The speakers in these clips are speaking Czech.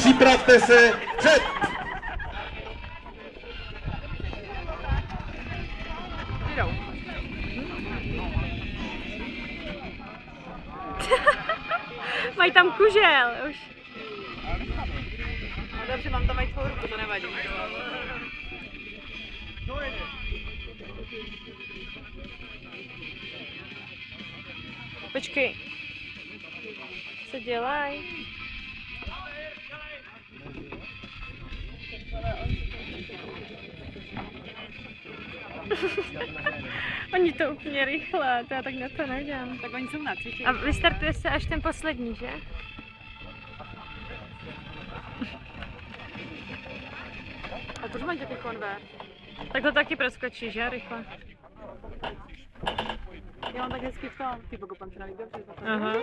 připravte se před. Mají tam kužel už. No dobře, mám tam i tvou ruku, to nevadí. Počkej. Co dělají? Oni to úplně rychle, to já tak na to nejdem. Tak oni jsou na cvičení. A vystartuje se až ten poslední, že? A proč mají takový konvé? Tak to taky proskočí, že? Rychle. Já mám tak hezký v tom. Ty pokopám se navíc dobře. Aha.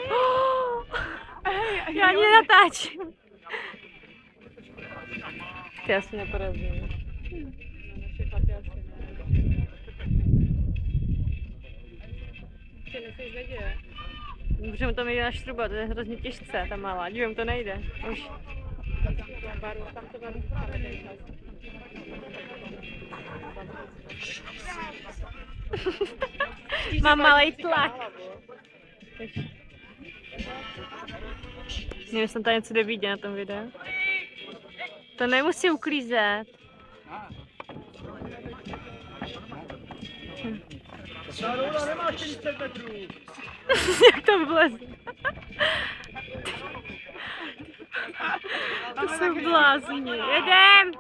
Já ani natáčím. Ty asi neporazím. Naše chlapy asi ne. Ještě se nic neděje. Může mu to nejde na šruba, to je hrozně těžce, ta malá. Dívám, to nejde. Už. Tam to baru máme ten čas. Mám malý tlak. Nevím, jestli tam něco jde vidět na tom videu. To nemusí uklízet. Nemá 40 metrů. Jak tam vleze. To jsou blázni. Jedem!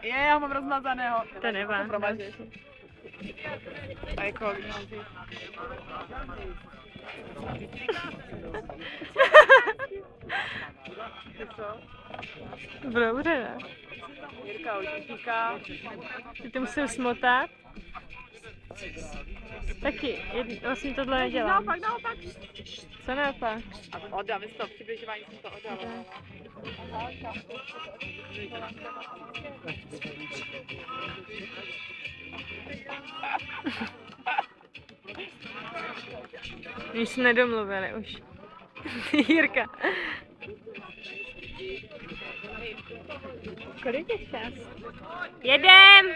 Já mám rozmazaného. To nevá. Promažeš. A jako Dobře, ne? Jirka už utíká. Ty to musím smotat. Taky, vlastně tohle nedělám. Naopak. Co naopak? A oddám, jestli to přibližování jsem to oddala. Už jsme nedomluvili už. Jirka. Kolik je čas? Jedem!